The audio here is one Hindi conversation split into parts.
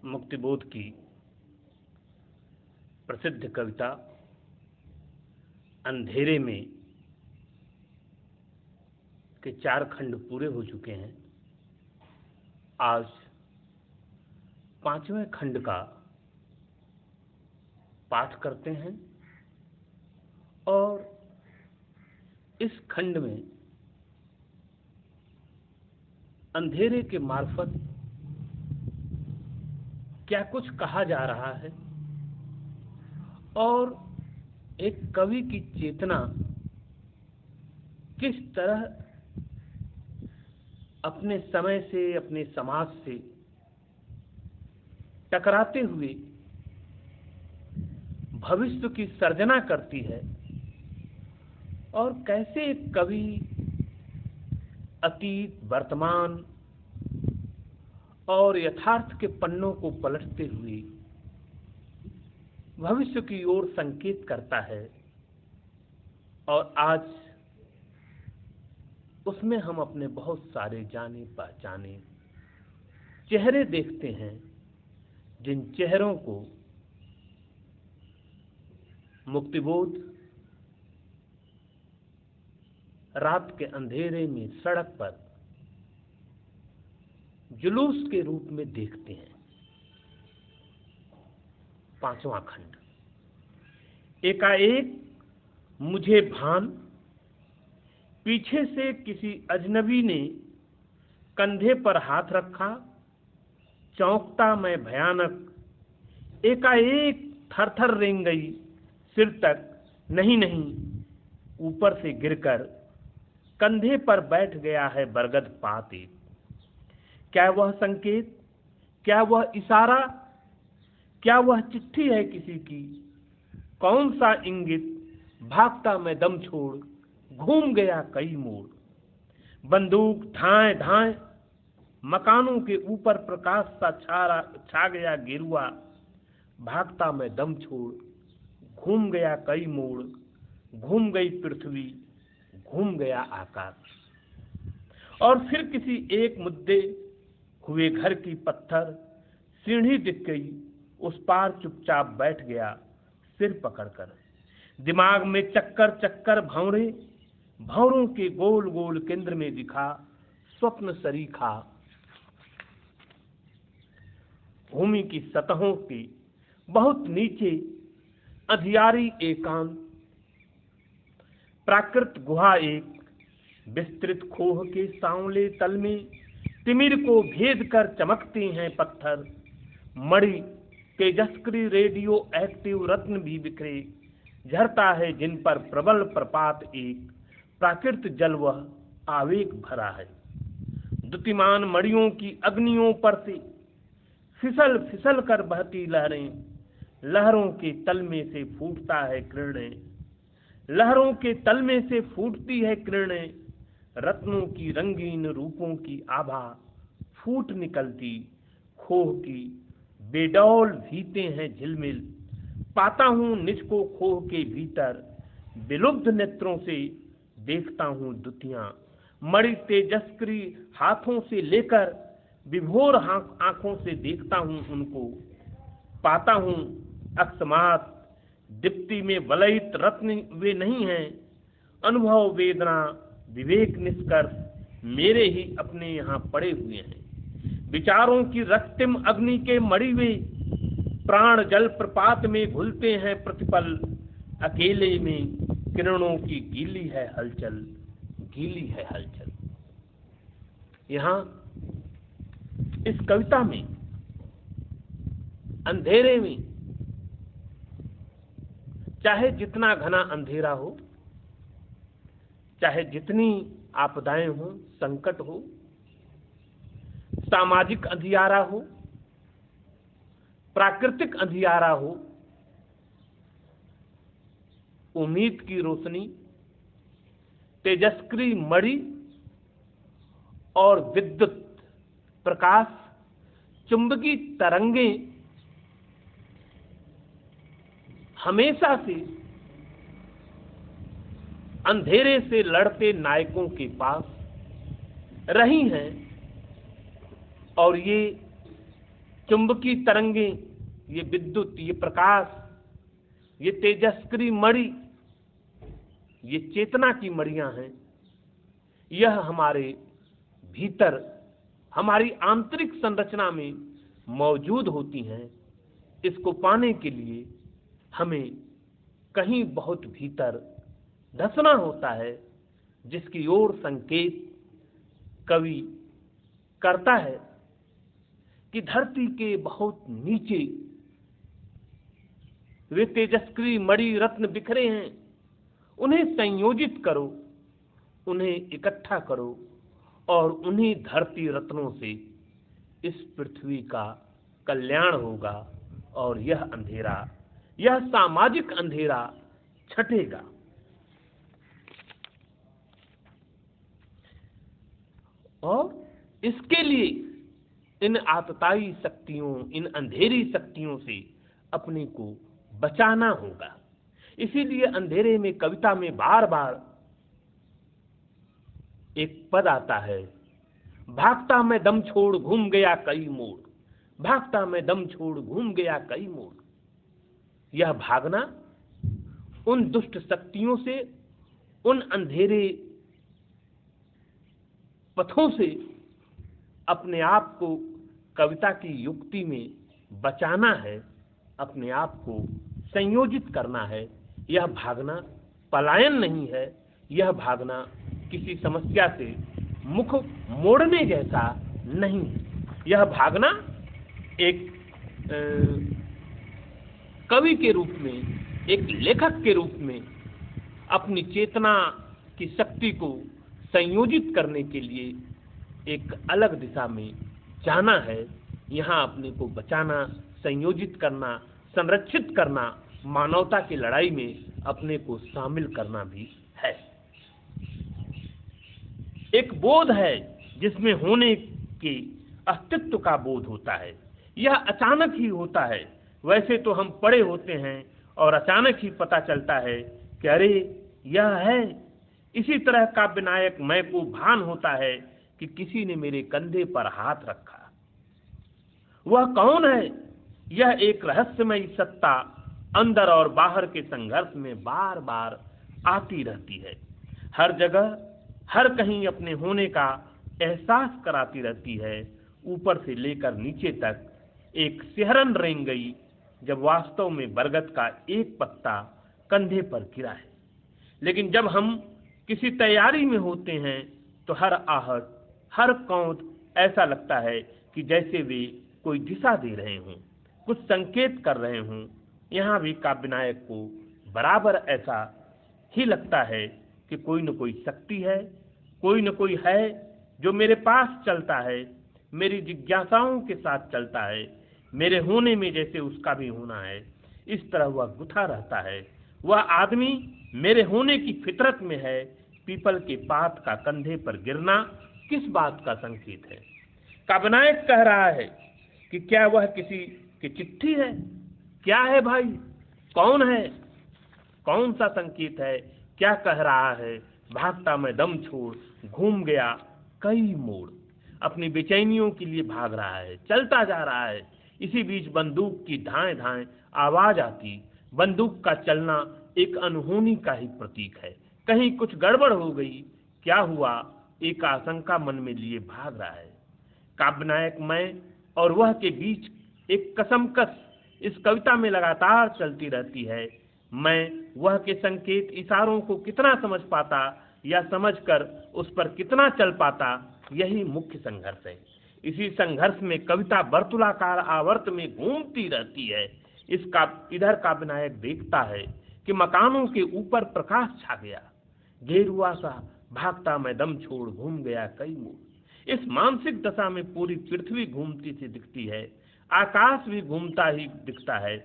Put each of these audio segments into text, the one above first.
मुक्तिबोध की प्रसिद्ध कविता अंधेरे में के 4 खंड पूरे हो चुके हैं। आज 5वें खंड का पाठ करते हैं और इस खंड में अंधेरे के मार्फत क्या कुछ कहा जा रहा है और एक कवि की चेतना किस तरह अपने समय से, अपने समाज से टकराते हुए भविष्य की सर्जना करती है और कैसे एक कवि अतीत, वर्तमान और यथार्थ के पन्नों को पलटते हुए भविष्य की ओर संकेत करता है। और आज उसमें हम अपने बहुत सारे जाने पहचाने चेहरे देखते हैं, जिन चेहरों को मुक्तिबोध रात के अंधेरे में सड़क पर जुलूस के रूप में देखते हैं। 5वां खंड। एकाएक मुझे भान, पीछे से किसी अजनबी ने कंधे पर हाथ रखा। चौंकता मैं भयानक, एकाएक थरथर रेंग गई सिर तक। नहीं नहीं, ऊपर से गिरकर कंधे पर बैठ गया है बरगद पात एक। क्या वह संकेत, क्या वह इशारा, क्या वह चिट्ठी है किसी की? कौन सा इंगित, भागता मैं दम छोड़, घूम गया कई मोड़। बंदूक धाए धाए, मकानों के ऊपर प्रकाश सा छा गया गेरुआ। भागता मैं दम छोड़, घूम गया कई मोड़। घूम गई पृथ्वी, घूम गया आकाश। और फिर किसी एक मुद्दे हुए घर की पत्थर सीढ़ी दिख गई, उस पार चुपचाप बैठ गया सिर पकड़कर। दिमाग में चक्कर चक्कर भंवरे, भंवरों के गोल गोल केंद्र में दिखा स्वप्न सरीखा। भूमि की सतहों के बहुत नीचे अंधियारी एकांत, प्राकृत गुहा एक विस्तृत खोह के सांवले तल में तिमिर को भेद कर चमकते हैं पत्थर। मणि तेजस्क्री रेडियो एक्टिव रत्न भी बिखरे झरता है जिन पर प्रबल प्रपात एक। प्राकृत जल वह आवेग भरा है। द्युतिमान मणियों की अग्नियों पर से फिसल फिसल कर बहती लहरें। लहरों के तल में से फूटता है किरणें, लहरों के तल में से फूटती है किरणें। रत्नों की रंगीन रूपों की आभा फूट निकलती। खोह की बेडौल भीते हैं झिलमिल, पाता हूं निज को खोह के भीतर। विलुब्ध नेत्रों से देखता हूं दुतियां, मणि तेजस्क्री हाथों से लेकर विभोर आंखों से देखता हूं उनको। पाता हूं अकस्मात दीप्ति में वलयित रत्न वे नहीं हैं। अनुभव वेदना विवेक निष्कर्ष मेरे ही अपने यहाँ पड़े हुए हैं। विचारों की रक्तिम अग्नि के मणि वे, प्राण जल प्रपात में घुलते हैं प्रतिपल। अकेले में किरणों की गीली है हलचल, गीली है हलचल। यहाँ इस कविता में अंधेरे में चाहे जितना घना अंधेरा हो, चाहे जितनी आपदाएं हो, संकट हो, सामाजिक अंधियारा हो, प्राकृतिक अंधियारा हो, उम्मीद की रोशनी, तेजस्क्री मणि और विद्युत प्रकाश, चुंबकीय तरंगें हमेशा से अंधेरे से लड़ते नायकों के पास रही हैं और ये चुंबकीय तरंगें, ये विद्युत, ये प्रकाश, ये तेजस्क्रिय मणि, ये चेतना की मणियां हैं। यह हमारे भीतर, हमारी आंतरिक संरचना में मौजूद होती हैं। इसको पाने के लिए हमें कहीं बहुत भीतर धंसना होता है, जिसकी ओर संकेत कवि करता है कि धरती के बहुत नीचे वे तेजस्क्रिय मणि रत्न बिखरे हैं। उन्हें संयोजित करो, उन्हें इकट्ठा करो और उन्हीं धरती रत्नों से इस पृथ्वी का कल्याण होगा और यह अंधेरा, यह सामाजिक अंधेरा छटेगा। और इसके लिए इन आतताई शक्तियों, इन अंधेरी शक्तियों से अपने को बचाना होगा। इसीलिए अंधेरे में कविता में बार बार एक पद आता है, भागता मैं दम छोड़ घूम गया कई मोड़, भागता मैं दम छोड़ घूम गया कई मोड़। यह भागना उन दुष्ट शक्तियों से, उन अंधेरे पथों से अपने आप को कविता की युक्ति में बचाना है, अपने आप को संयोजित करना है। यह भागना पलायन नहीं है, यह भागना किसी समस्या से मुख मोड़ने जैसा नहीं है। यह भागना एक कवि के रूप में, एक लेखक के रूप में अपनी चेतना की शक्ति को संयोजित करने के लिए एक अलग दिशा में जाना है। यहाँ अपने को बचाना, संयोजित करना, संरक्षित करना, मानवता की लड़ाई में अपने को शामिल करना भी है। एक बोध है जिसमें होने के अस्तित्व का बोध होता है। यह अचानक ही होता है। वैसे तो हम पड़े होते हैं और अचानक ही पता चलता है कि अरे यह है। इसी तरह काव्य नायक मैं को भान होता है कि किसी ने मेरे कंधे पर हाथ रखा। वह कौन है? यह एक रहस्यमयी सत्ता अंदर और बाहर के संघर्ष में बार बार आती रहती है। हर जगह, हर कहीं अपने होने का एहसास कराती रहती है। ऊपर से लेकर नीचे तक एक सिहरन रेंग गई जब वास्तव में बरगद का एक पत्ता कंधे पर गिरा है। लेकिन जब हम किसी तैयारी में होते हैं तो हर आहट, हर कौंध ऐसा लगता है कि जैसे वे कोई दिशा दे रहे हों, कुछ संकेत कर रहे हों। यहाँ भी काव्य नायक को बराबर ऐसा ही लगता है कि कोई न कोई शक्ति है, कोई न कोई है जो मेरे पास चलता है, मेरी जिज्ञासाओं के साथ चलता है, मेरे होने में जैसे उसका भी होना है। इस तरह वह गुथा रहता है। वह आदमी मेरे होने की फितरत में है। पीपल के पात का कंधे पर गिरना किस बात का संकेत है? काव्य नायक कह रहा है कि क्या वह किसी की चिट्ठी है? क्या है भाई? कौन है? कौन सा संकेत है? क्या कह रहा है? भागता मैं दम छोड़ घूम गया कई मोड़। अपनी बेचैनियों के लिए भाग रहा है, चलता जा रहा है। इसी बीच बंदूक की धाएं धाएं आवाज आती। बंदूक का चलना एक अनहोनी का ही प्रतीक है। कहीं कुछ गड़बड़ हो गई, क्या हुआ? एक आशंका मन में लिए भाग रहा है। काव्य नायक मैं और वह के बीच एक कसमकस इस कविता में लगातार चलती रहती है। मैं वह के संकेत, इशारों को कितना समझ पाता या समझकर उस पर कितना चल पाता, यही मुख्य संघर्ष है। इसी संघर्ष में कविता वर्तुलाकार आवर्त में घूमती रहती है। इधर काव्य नायक देखता है कि मकानों के ऊपर प्रकाश छा गया। गेरुआ सा भागता मैं दम छोड़ घूम गया कई मोड़। इस मानसिक दशा में पूरी पृथ्वी घूमती सी दिखती है। आकाश भी घूमता ही दिखता है,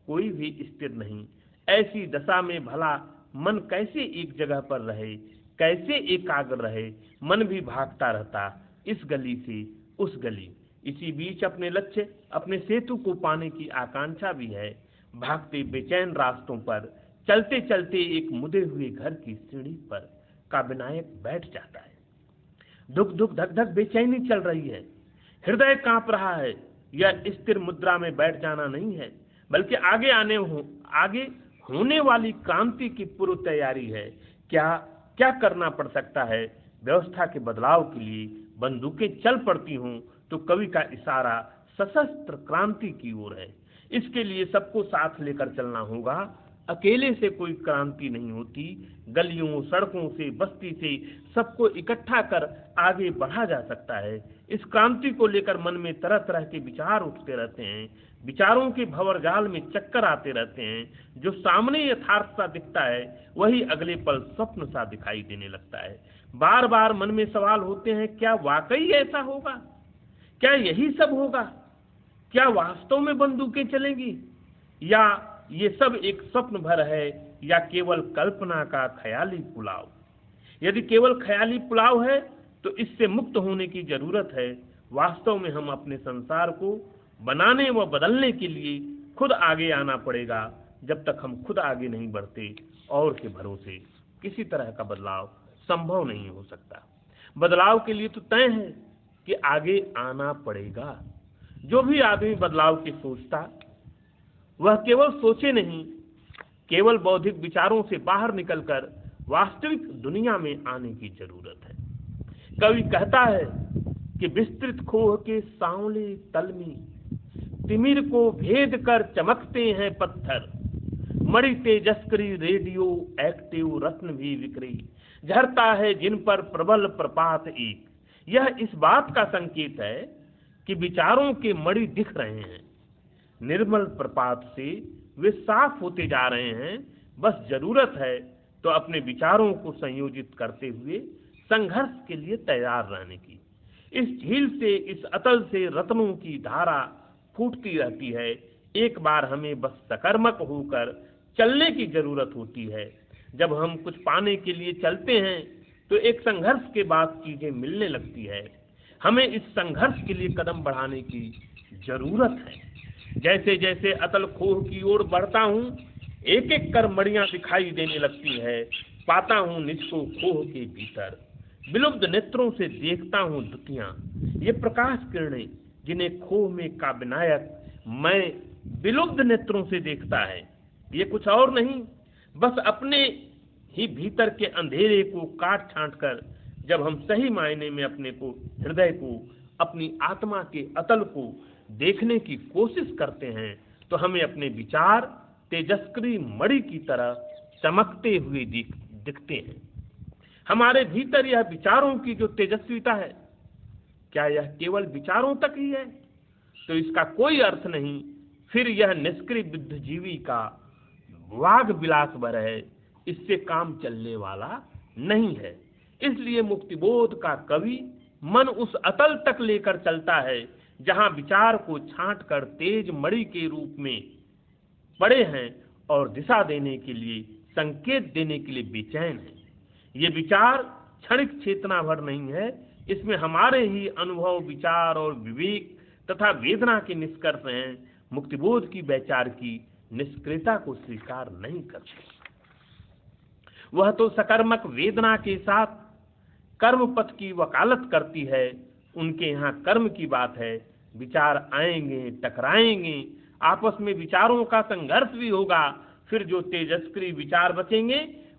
कोई भी स्थिर नहीं। ऐसी दशा में भला मन कैसे एक जगह पर रहे, कैसे एकाग्र रहे? मन भी भागता रहता इस गली से उस गली। इसी बीच अपने लक्ष्य, अपने सेतु को पाने की आकांक्षा भी है। भागते बेचैन रास्तों पर चलते चलते एक मुदे हुए घर की सीढ़ी पर काव्य नायक बैठ जाता है। धुक धुक धक धक बेचैनी चल रही है, हृदय कांप रहा है। यह स्थिर मुद्रा में बैठ जाना नहीं है, बल्कि आगे होने वाली क्रांति की पूर्व तैयारी है। क्या क्या करना पड़ सकता है? व्यवस्था के बदलाव के लिए बंदूकें चल पड़ती हों तो कवि का इशारा सशस्त्र क्रांति की ओर है। इसके लिए सबको साथ लेकर चलना होगा। अकेले से कोई क्रांति नहीं होती। गलियों, सड़कों से, बस्ती से सबको इकट्ठा कर आगे बढ़ा जा सकता है। इस क्रांति को लेकर मन में तरह तरह के विचार उठते रहते हैं। विचारों के भंवरजाल में चक्कर आते रहते हैं। जो सामने यथार्थ सा दिखता है वही अगले पल स्वप्न सा दिखाई देने लगता है। बार बार मन में सवाल होते हैं, क्या वाकई ऐसा होगा? क्या यही सब होगा? क्या वास्तव में बंदूकें चलेंगी? या ये सब एक स्वप्न भर है, या केवल कल्पना का ख्याली पुलाव? यदि केवल ख्याली पुलाव है तो इससे मुक्त होने की जरूरत है। वास्तव में हम अपने संसार को बनाने व बदलने के लिए खुद आगे आना पड़ेगा। जब तक हम खुद आगे नहीं बढ़ते और के भरोसे किसी तरह का बदलाव संभव नहीं हो सकता। बदलाव के लिए तो तय है कि आगे आना पड़ेगा। जो भी आदमी बदलाव की सोचता वह केवल सोचे नहीं, केवल बौद्धिक विचारों से बाहर निकलकर वास्तविक दुनिया में आने की जरूरत है। कवि कहता है कि विस्तृत खोह के सांवले तल में तिमिर को भेद कर चमकते हैं पत्थर, मणि तेजस्क्री रेडियो एक्टिव रत्न भी विक्री, झरता है जिन पर प्रबल प्रपात एक। यह इस बात का संकेत है कि विचारों के मणि दिख रहे हैं। निर्मल प्रपात से वे साफ होते जा रहे हैं। बस जरूरत है तो अपने विचारों को संयोजित करते हुए संघर्ष के लिए तैयार रहने की। इस झील से, इस अतल से रत्नों की धारा फूटती रहती है। एक बार हमें बस सकर्मक होकर चलने की जरूरत होती है। जब हम कुछ पाने के लिए चलते हैं तो एक संघर्ष के बाद चीजें मिलने लगती है। हमें इस संघर्ष के लिए कदम बढ़ाने की जरूरत है। जैसे जैसे अतल खोह की ओर बढ़ता हूँ, एक एक कर मड़ियां दिखाई देने लगती है। पाता हूँ निज को खोह के भीतर, विलुप्त नेत्रों से देखता हूँ दुतियां। ये प्रकाश किरणें जिन्हें खोह में काव्य नायक मैं विलुप्त नेत्रों से देखता है, ये कुछ और नहीं, बस अपने ही भीतर के अंधेरे को काट छांट कर जब हम सही मायने में अपने को, हृदय को, अपनी आत्मा के अतल को देखने की कोशिश करते हैं तो हमें अपने विचार तेजस्क्री मणि की तरह चमकते हुए दिखते हैं। हमारे भीतर यह विचारों की जो तेजस्विता है, क्या यह केवल विचारों तक ही है? तो इसका कोई अर्थ नहीं। फिर यह निष्क्रिय बुद्धिजीवी का वाग विलास भर है, इससे काम चलने वाला नहीं है। इसलिए मुक्तिबोध का कवि मन उस अतल तक लेकर चलता है जहां विचार को छांट कर तेज मणि के रूप में पड़े हैं और दिशा देने के लिए, संकेत देने के लिए बेचैन है। ये विचार क्षणिक चेतना भर नहीं है, इसमें हमारे ही अनुभव, विचार और विवेक तथा वेदना के निष्कर्ष हैं। मुक्तिबोध की वैचार की निष्क्रियता को स्वीकार नहीं करते। वह तो सकर्मक वेदना के साथ कर्म पथ की वकालत करती है। उनके यहाँ कर्म की बात है। विचार आएंगे, टकराएंगे, आपस में विचारों का संघर्ष भी होगा। फिर जो तेजस्क्री विचार बचेंगे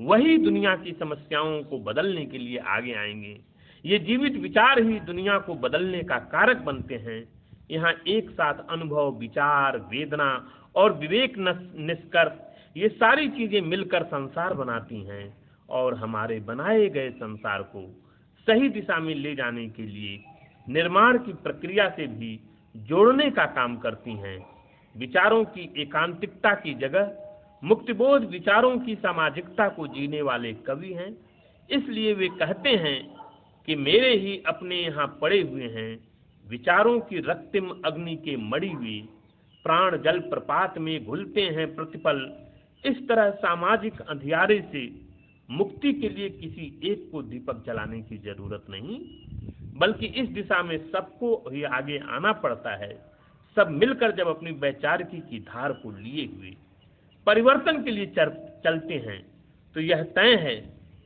वही दुनिया की समस्याओं को बदलने के लिए आगे आएंगे। ये जीवित विचार ही दुनिया को बदलने का कारक बनते हैं। यहाँ एक साथ अनुभव, विचार, वेदना और विवेक निष्कर्ष, ये सारी चीजें मिलकर संसार बनाती हैं और हमारे बनाए गए संसार को सही दिशा में ले जाने के लिए निर्माण की प्रक्रिया से भी जोड़ने का काम करती हैं। विचारों की एकांतिकता की जगह मुक्तिबोध विचारों की सामाजिकता को जीने वाले कवि हैं। इसलिए वे कहते हैं कि मेरे ही अपने यहाँ पड़े हुए हैं विचारों की रक्तिम अग्नि के मड़ी हुए, प्राण जल प्रपात में घुलते हैं प्रतिपल। इस तरह सामाजिक अंधियारे से मुक्ति के लिए किसी एक को दीपक जलाने की जरूरत नहीं, बल्कि इस दिशा में सबको ही आगे आना पड़ता है। सब मिलकर जब अपनी वैचारिकी की धार को लिए हुए परिवर्तन के लिए चलते हैं तो यह तय है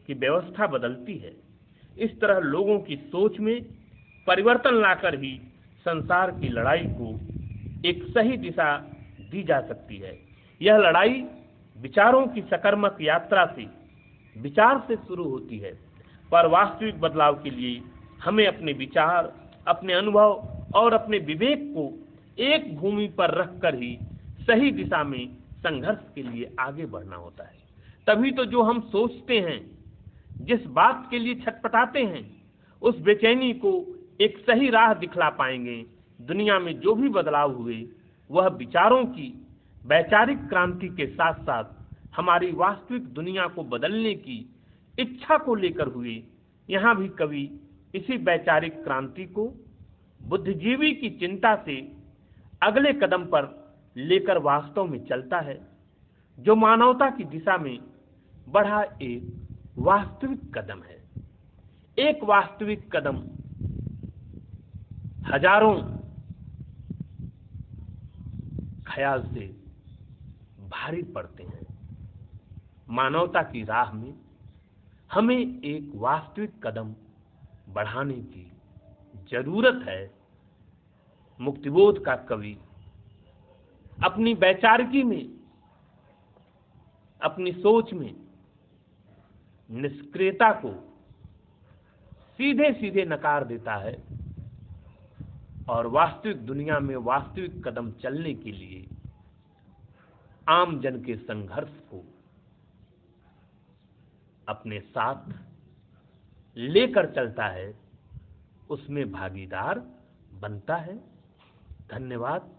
कि व्यवस्था बदलती है। इस तरह लोगों की सोच में परिवर्तन लाकर ही संसार की लड़ाई को एक सही दिशा दी जा सकती है। यह लड़ाई विचारों की सकर्मक यात्रा से, विचार से शुरू होती है, पर वास्तविक बदलाव के लिए हमें अपने विचार, अपने अनुभव और अपने विवेक को एक भूमि पर रखकर ही सही दिशा में संघर्ष के लिए आगे बढ़ना होता है। तभी तो जो हम सोचते हैं, जिस बात के लिए छटपटाते हैं, उस बेचैनी को एक सही राह दिखला पाएंगे। दुनिया में जो भी बदलाव हुए वह विचारों की वैचारिक क्रांति के साथ साथ हमारी वास्तविक दुनिया को बदलने की इच्छा को लेकर हुए। यहाँ भी कवि इसी वैचारिक क्रांति को बुद्धिजीवी की चिंता से अगले कदम पर लेकर वास्तव में चलता है, जो मानवता की दिशा में बढ़ा एक वास्तविक कदम है। एक वास्तविक कदम हजारों ख्याल से भारी पड़ते हैं। मानवता की राह में हमें एक वास्तविक कदम बढ़ाने की जरूरत है। मुक्तिबोध का कवि अपनी वैचारिकी में, अपनी सोच में निष्क्रियता को सीधे सीधे नकार देता है और वास्तविक दुनिया में वास्तविक कदम चलने के लिए आम जन के संघर्ष को अपने साथ लेकर चलता है, उसमें भागीदार बनता है। धन्यवाद।